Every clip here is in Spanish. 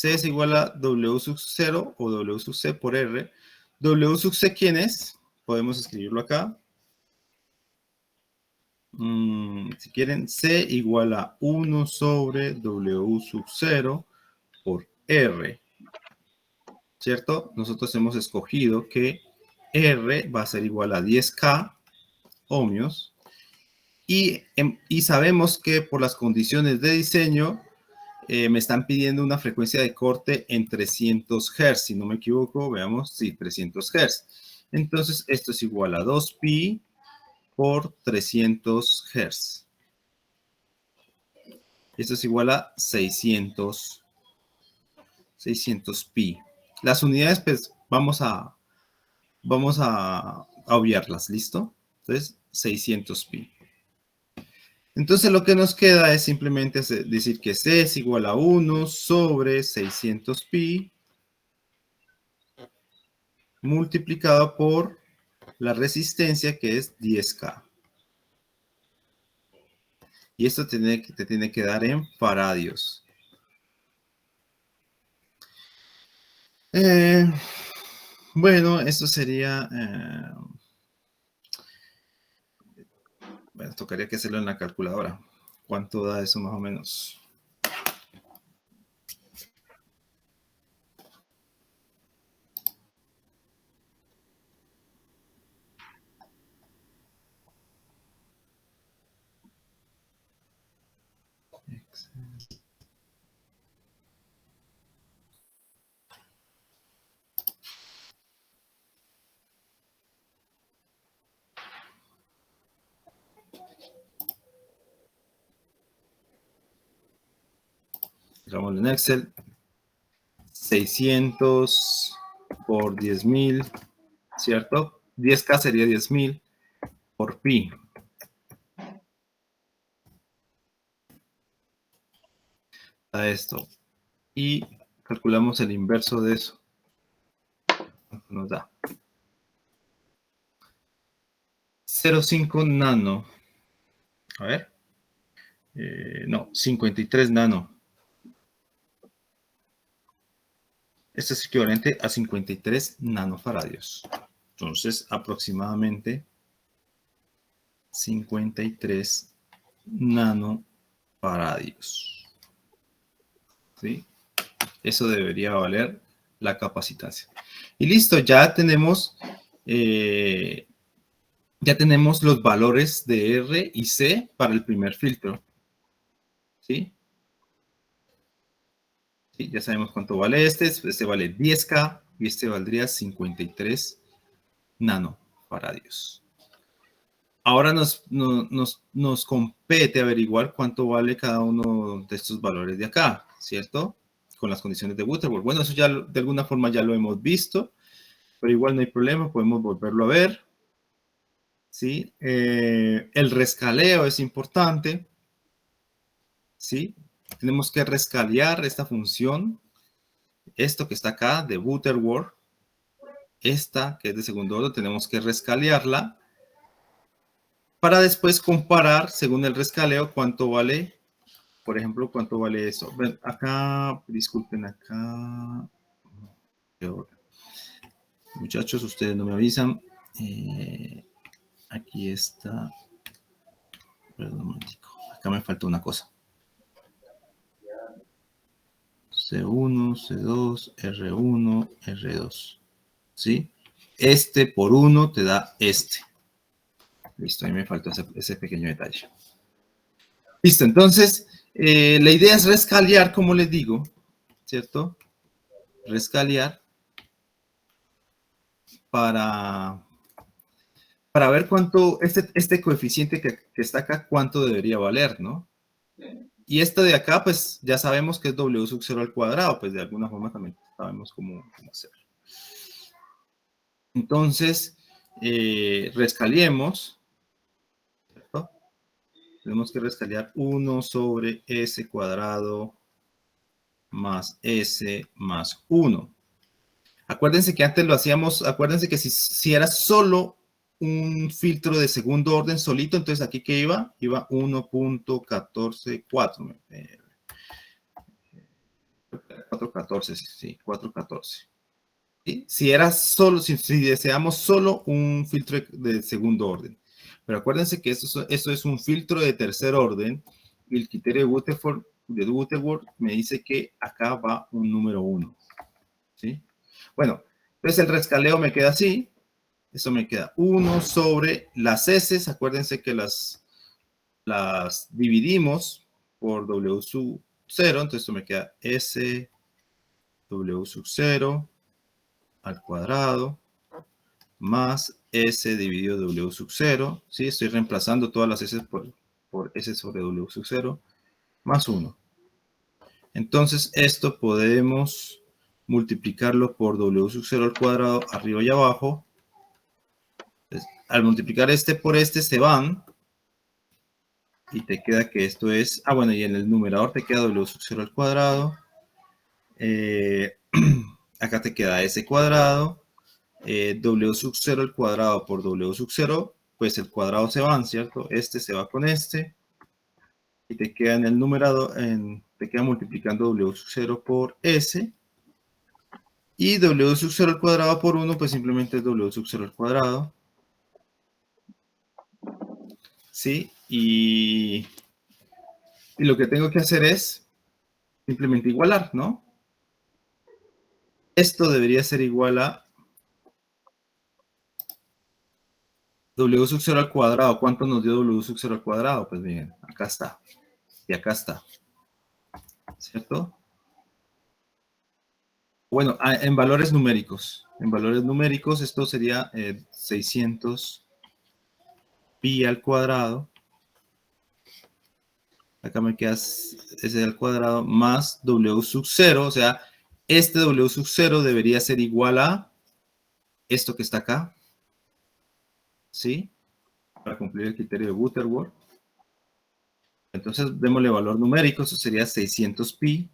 C es igual a W sub 0 o W sub C por R. W sub C, ¿quién es? Podemos escribirlo acá. Si quieren, C igual a 1 sobre W sub 0 por R. ¿Cierto? Nosotros hemos escogido que R va a ser igual a 10K ohmios. Y sabemos que por las condiciones de diseño me están pidiendo una frecuencia de corte en 300 Hz. Si no me equivoco, veamos, sí, 300 Hz. Entonces, esto es igual a 2pi por 300 Hz. Esto es igual a 600 pi. Las unidades, pues, vamos a obviarlas, ¿listo? Entonces, 600 pi. Entonces, lo que nos queda es simplemente decir que C es igual a 1 sobre 600 pi multiplicado por la resistencia, que es 10K. Y esto te tiene que dar en faradios. Bueno, esto sería... bueno, tocaría que hacerlo en la calculadora. ¿Cuánto da eso más o menos? Hagámoslo en Excel. 600 por 10.000, ¿cierto? 10K sería 10.000 por pi. A esto. Y calculamos el inverso de eso. Nos da 0,5 nano. A ver. No, 53 nano. Esto es equivalente a 53 nanofaradios. Entonces, aproximadamente 53 nanofaradios. ¿Sí? Eso debería valer la capacitancia. Y listo, ya tenemos los valores de R y C para el primer filtro. ¿Sí? Sí, ya sabemos cuánto vale este. Este vale 10K y este valdría 53 nanofaradios. Ahora nos compete averiguar cuánto vale cada uno de estos valores de acá, ¿cierto? Con las condiciones de Butterworth. Bueno, eso ya de alguna forma ya lo hemos visto, pero igual no hay problema, podemos volverlo a ver. ¿Sí? El rescaleo es importante. ¿Sí? Tenemos que rescalear esta función, esto que está acá de Butterworth, esta que es de segundo orden, tenemos que rescalearla para después comparar, según el rescaleo, cuánto vale, por ejemplo, cuánto vale eso. Ven, acá, disculpen, acá. Muchachos, ustedes no me avisan. Aquí está. Perdón un momentico. Acá me falta una cosa. C1, C2, R1, R2. ¿Sí? Este por 1 te da este. Listo, ahí me faltó ese pequeño detalle. Listo, entonces, la idea es rescalear, como les digo, ¿cierto? Rescalear para ver cuánto, este coeficiente que está acá, cuánto debería valer, ¿no? Y esto de acá, pues, ya sabemos que es W sub 0 al cuadrado, pues de alguna forma también sabemos cómo hacerlo. Entonces, rescaliemos, ¿cierto? Tenemos que rescalear 1 sobre S cuadrado más S más 1. Acuérdense que antes lo hacíamos, acuérdense que si era solo un filtro de segundo orden solito, entonces aquí que iba 1.144. 414, sí, 414. ¿Sí? Si era solo, si deseamos solo un filtro de segundo orden. Pero acuérdense que esto es un filtro de tercer orden y el criterio de Butterworth me dice que acá va un número 1. ¿Sí? Bueno, entonces el rescaleo me queda así. Eso me queda 1 sobre las S. Acuérdense que las dividimos por W sub 0. Entonces esto me queda S W sub 0 al cuadrado más S dividido W sub 0. ¿Sí? Estoy reemplazando todas las S por S sobre W sub 0 más 1. Entonces esto podemos multiplicarlo por W sub 0 al cuadrado arriba y abajo. Entonces, al multiplicar este por este se van. Y te queda que esto es... Ah, bueno, y en el numerador te queda W sub 0 al cuadrado. Acá te queda S cuadrado. W sub 0 al cuadrado por W sub 0. Pues el cuadrado se van, ¿cierto? Este se va con este. Y te queda en el numerador... te queda multiplicando W sub 0 por S. Y W sub 0 al cuadrado por 1, pues simplemente es W sub 0 al cuadrado. ¿Sí? Y lo que tengo que hacer es simplemente igualar, ¿no? Esto debería ser igual a W sub 0 al cuadrado. ¿Cuánto nos dio W sub 0 al cuadrado? Pues bien, acá está. Y acá está. ¿Cierto? Bueno, en valores numéricos. En valores numéricos esto sería 600 pi al cuadrado. Acá me queda S al cuadrado más W sub 0. O sea, este W sub 0 debería ser igual a esto que está acá. ¿Sí? Para cumplir el criterio de Butterworth. Entonces, démosle valor numérico. Eso sería 600 pi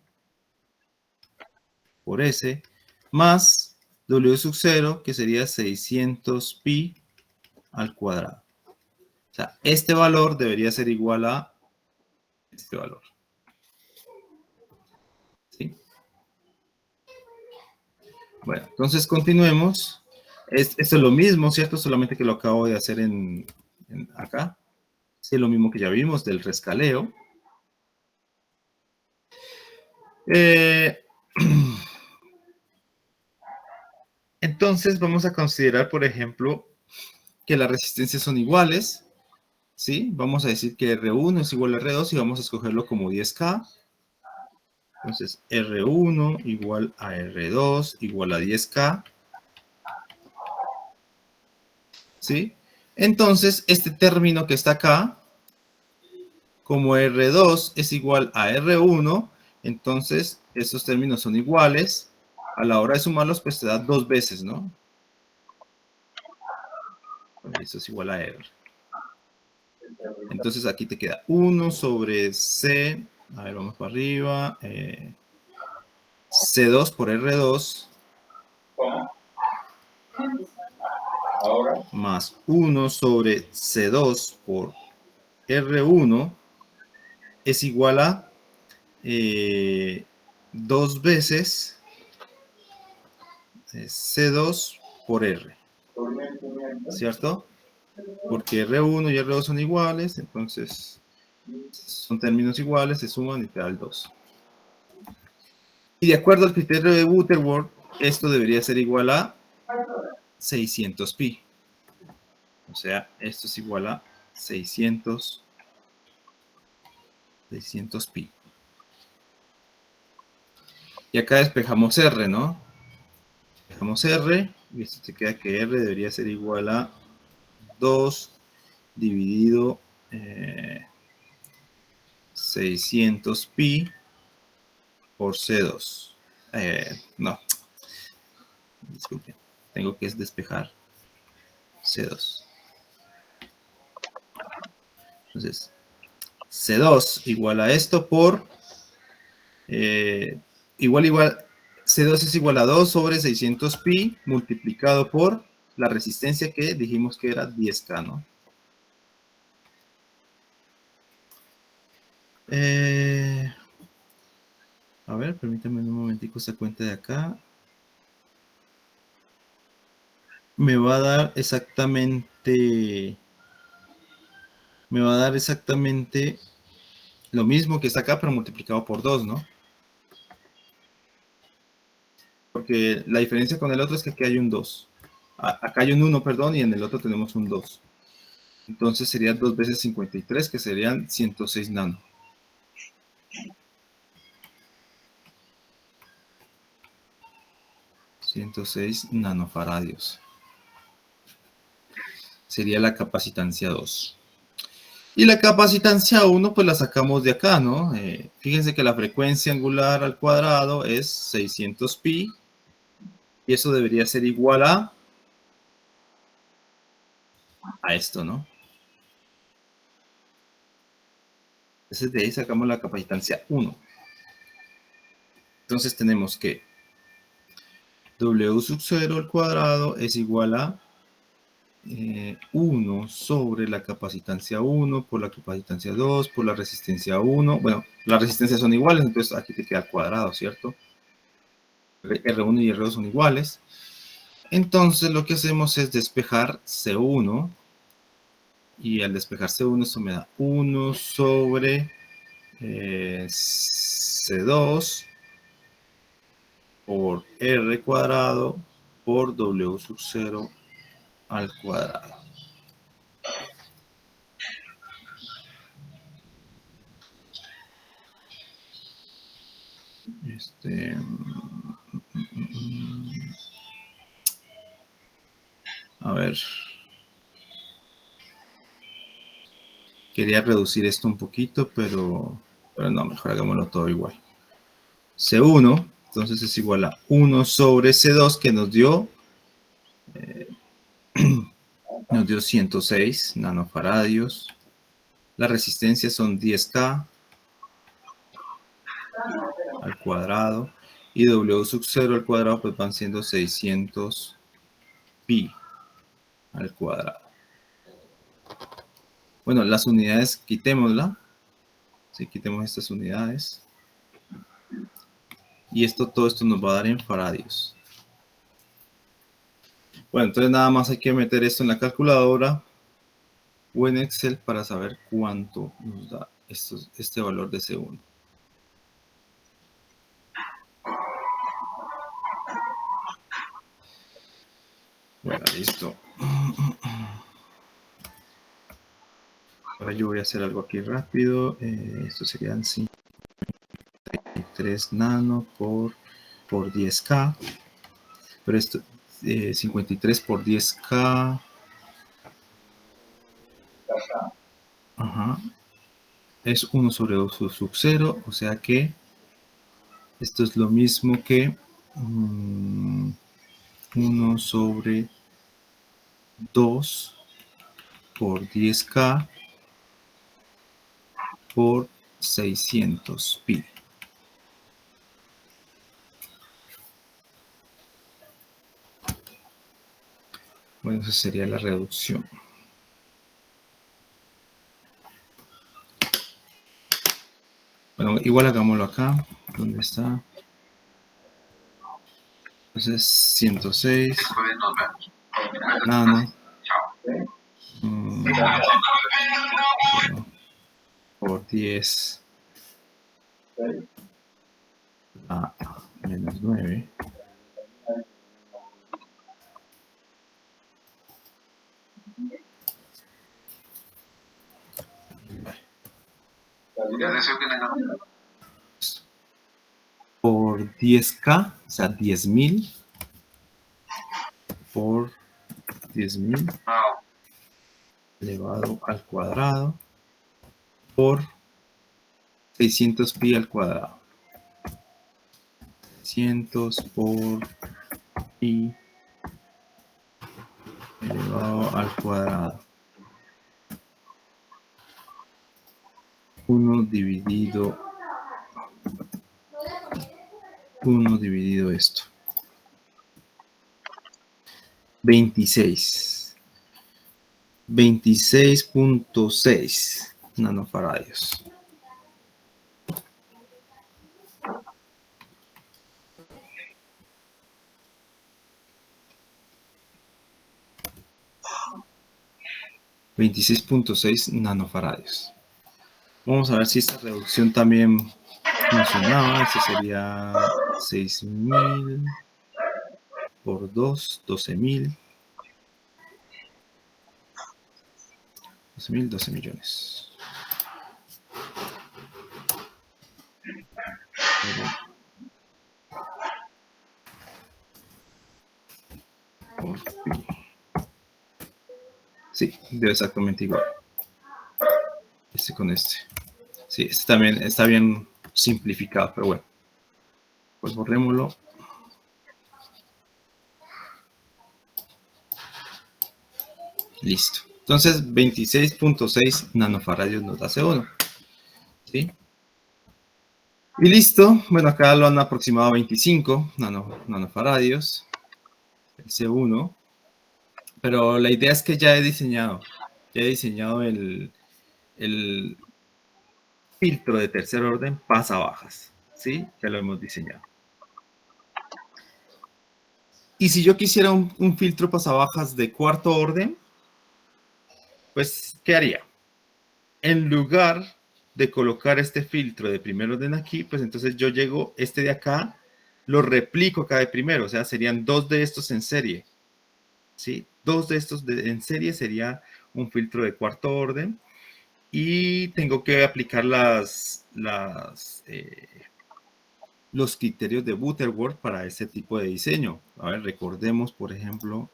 por S más W sub 0, que sería 600 pi al cuadrado. O sea, este valor debería ser igual a este valor. ¿Sí? Bueno, entonces continuemos. Esto es lo mismo, ¿cierto? Solamente que lo acabo de hacer acá. Sí, es lo mismo que ya vimos del rescaleo. Entonces vamos a considerar, por ejemplo, que las resistencias son iguales. ¿Sí? Vamos a decir que R1 es igual a R2 y vamos a escogerlo como 10K. Entonces, R1 igual a R2 igual a 10K. ¿Sí? Entonces, este término que está acá, como R2 es igual a R1, entonces estos términos son iguales. A la hora de sumarlos, pues te da 2 veces, ¿no? Esto es igual a R. Entonces aquí te queda 1 sobre C. A ver, vamos para arriba. C2 por R2. Más 1 sobre C2 por R1 es igual a 2 veces C2 por R. ¿Cierto? Porque R1 y R2 son iguales, entonces son términos iguales, se suman y te da el 2. Y de acuerdo al criterio de Butterworth, esto debería ser igual a 600 pi. O sea, esto es igual a 600 pi. Y acá despejamos R, ¿no? Despejamos R, y esto te queda que R debería ser igual a 2 dividido 600 pi por C2. No, disculpen, tengo que despejar C2. Entonces, C2 igual a esto por C2 es igual a 2 sobre 600 pi multiplicado por la resistencia que dijimos que era 10K, ¿no? A ver, permítame un momentico esta cuenta de acá. Me va a dar exactamente lo mismo que está acá, pero multiplicado por 2, ¿no? Porque la diferencia con el otro es que aquí hay un 2. Acá hay un 1, perdón, y en el otro tenemos un 2. Entonces sería 2 veces 53, que serían 106 nano. Nanofaradios. Sería la capacitancia 2. Y la capacitancia 1, pues la sacamos de acá, ¿no? Fíjense que la frecuencia angular al cuadrado es 600 pi. Y eso debería ser igual a esto, ¿no? Entonces de ahí sacamos la capacitancia 1. Entonces tenemos que W sub 0 al cuadrado es igual a 1 sobre la capacitancia 1 por la capacitancia 2 por la resistencia 1. Bueno, las resistencias son iguales, entonces aquí te queda al cuadrado, ¿cierto? R1 y R2 son iguales. Entonces lo que hacemos es despejar C1. Y al despejar C1 esto me da 1 sobre C2 por R cuadrado por W sub 0 al cuadrado. A ver. Quería reducir esto un poquito, pero no, mejor hagámoslo todo igual. C1, entonces es igual a 1 sobre C2 que nos dio 106 nanofaradios. La resistencia son 10K al cuadrado. Y W sub 0 al cuadrado pues van siendo 600 pi al cuadrado. Bueno, las unidades quitémosla. Sí, quitemos estas unidades. Y todo esto nos va a dar en faradios. Bueno, entonces nada más hay que meter esto en la calculadora o en Excel para saber cuánto nos da este valor de C1. Bueno, listo. Ahora yo voy a hacer algo aquí rápido. Esto serían 53 nano por 10K. Pero esto, 53 por 10K. Ajá. Es 1 sobre 2 sub 0. O sea que esto es lo mismo que 1 sobre 2 por 10K por 600 pi. Bueno, esa sería la reducción. Bueno, igual hagámoslo acá. ¿Dónde está? Entonces, 106 nano por 10 a menos 9. Por 10K, o sea, 10.000 por 10.000 elevado al cuadrado por 600 pi al cuadrado. 600 por pi elevado al cuadrado. 1 dividido esto. 26.6 nanofaradios. 26.6 nanofaradios. Vamos a ver si esta reducción también funcionaba. Este sería 6.000 por 2, 12.000. 12.000, 12 millones. Sí, debe exactamente igual. Este con este. Sí, este también está bien simplificado, pero bueno. Pues borrémoslo. Listo. Entonces, 26.6 nanofaradios nos da C1. ¿Sí? Y listo. Bueno, acá lo han aproximado a 25 nanofaradios. El C1. Pero la idea es que ya he diseñado el filtro de tercer orden pasa-bajas. ¿Sí? Ya lo hemos diseñado. Y si yo quisiera un filtro pasa-bajas de cuarto orden, pues, ¿qué haría? En lugar de colocar este filtro de primer orden aquí, pues entonces yo llego, este de acá, lo replico acá de primero, o sea, serían 2 de estos en serie. ¿Sí? 2 de estos en serie sería un filtro de cuarto orden. Y tengo que aplicar los criterios de Butterworth para ese tipo de diseño. A ver, recordemos, por ejemplo,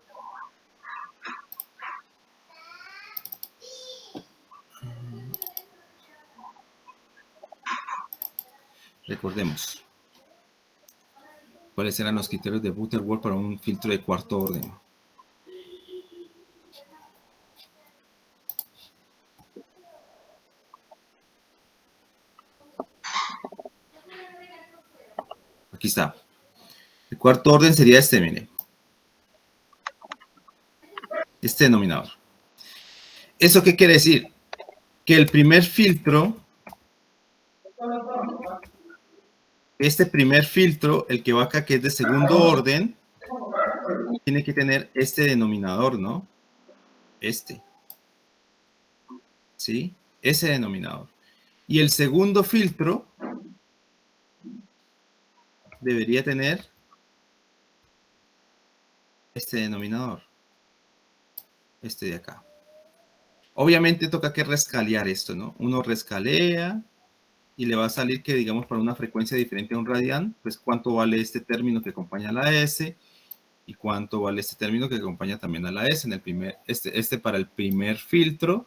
cuáles eran los criterios de Butterworth para un filtro de cuarto orden. Aquí está. El cuarto orden sería este, mire. Este denominador. ¿Eso qué quiere decir? Que el primer filtro, este primer filtro, el que va acá, que es de segundo orden, tiene que tener este denominador, ¿no? Este. ¿Sí? Ese denominador. Y el segundo filtro debería tener este denominador. Este de acá. Obviamente toca que rescalear esto, ¿no? Uno rescalea y le va a salir que, digamos, para una frecuencia diferente a un radián, pues cuánto vale este término que acompaña a la S y cuánto vale este término que acompaña también a la S en el primer, este para el primer filtro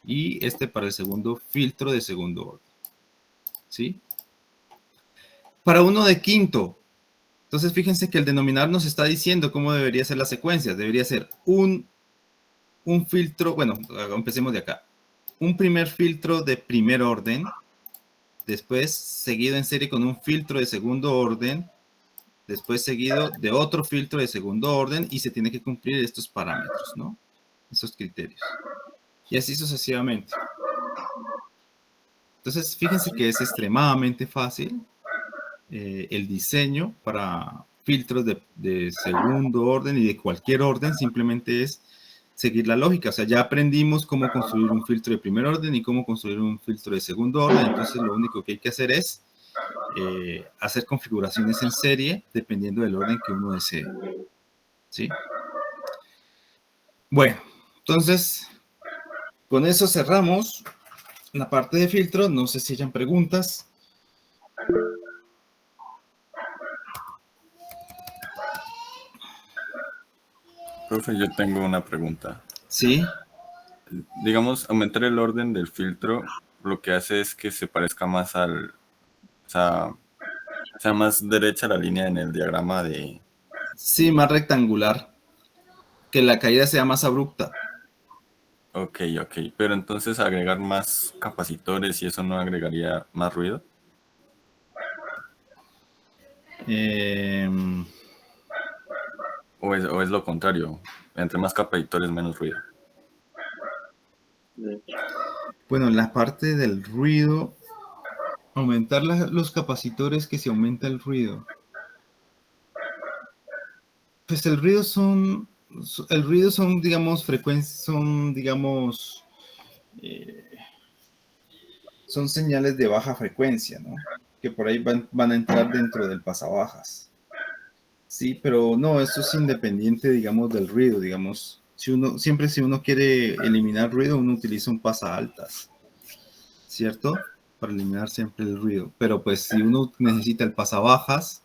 y este para el segundo filtro de segundo orden. ¿Sí? Para uno de quinto, entonces fíjense que el denominador nos está diciendo cómo debería ser la secuencia. Debería ser un filtro, bueno, empecemos de acá. Un primer filtro de primer orden, después seguido en serie con un filtro de segundo orden, después seguido de otro filtro de segundo orden y se tiene que cumplir estos parámetros, ¿no? Esos criterios. Y así sucesivamente. Entonces, fíjense que es extremadamente fácil el diseño para filtros de segundo orden y de cualquier orden, simplemente es seguir la lógica. O sea, ya aprendimos cómo construir un filtro de primer orden y cómo construir un filtro de segundo orden. Entonces, lo único que hay que hacer es hacer configuraciones en serie dependiendo del orden que uno desee. ¿Sí? Bueno, entonces, con eso cerramos la parte de filtro. No sé si hayan preguntas. Profe, yo tengo una pregunta. Sí. Digamos, aumentar el orden del filtro lo que hace es que se parezca más al... O sea más derecha la línea en el diagrama de... Sí, más rectangular. Que la caída sea más abrupta. Ok. Pero entonces agregar más capacitores y eso no agregaría más ruido. ¿O es lo contrario? Entre más capacitores, menos ruido. Bueno, la parte del ruido, aumentar los capacitores que se aumenta el ruido. Pues el ruido son el ruido son, digamos, frecuencias, son, digamos, eh, son señales de baja frecuencia, ¿no? Que por ahí van a entrar dentro del pasabajas. Sí, pero no, esto es independiente, digamos, del ruido, digamos. Siempre si uno quiere eliminar ruido, uno utiliza un pasa altas, ¿cierto? Para eliminar siempre el ruido. Pero pues si uno necesita el pasabajas,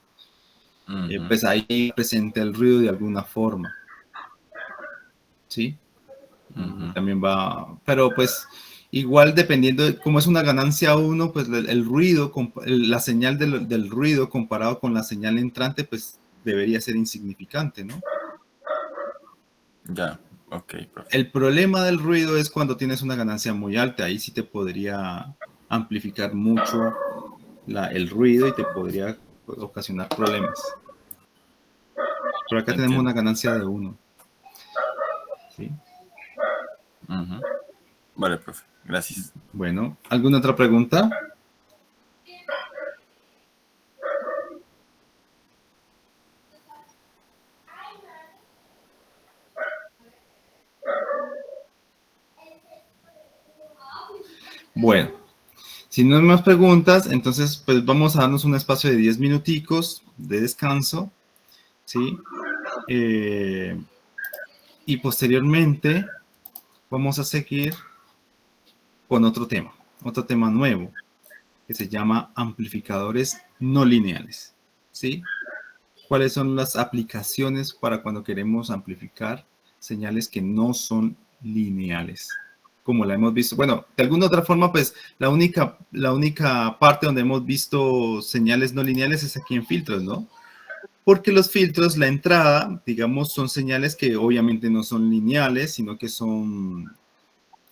pues ahí presenta el ruido de alguna forma, ¿sí? Y también va, pero pues igual dependiendo de cómo es una ganancia uno, pues el ruido, la señal del ruido comparado con la señal entrante, pues debería ser insignificante, ¿no? Ya, ok, profe. El problema del ruido es cuando tienes una ganancia muy alta, ahí sí te podría amplificar mucho el ruido y te podría ocasionar problemas. Pero acá tenemos Entiendo. una ganancia de 1. ¿Sí? Vale, profe. Gracias. Bueno, ¿alguna otra pregunta? Bueno, si no hay más preguntas, entonces pues vamos a darnos un espacio de 10 minuticos de descanso, ¿sí? Y posteriormente vamos a seguir con otro tema nuevo, que se llama amplificadores no lineales, ¿sí? ¿Cuáles son las aplicaciones para cuando queremos amplificar señales que no son lineales? Como la hemos visto. Bueno, de alguna otra forma, pues la única parte donde hemos visto señales no lineales es aquí en filtros, ¿no? Porque los filtros, la entrada, digamos, son señales que obviamente no son lineales, sino que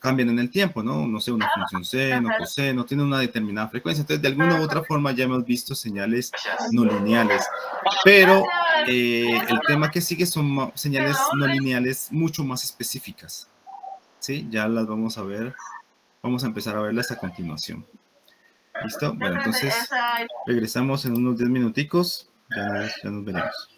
cambian en el tiempo, ¿no? No sé, una función seno, coseno, tiene una determinada frecuencia. Entonces, de alguna u otra forma ya hemos visto señales no lineales. Pero el tema que sigue son señales no lineales mucho más específicas. ¿Sí? Ya las vamos a ver. Vamos a empezar a verlas a continuación. ¿Listo? Bueno, entonces regresamos en unos 10 minuticos. Ya nos veremos.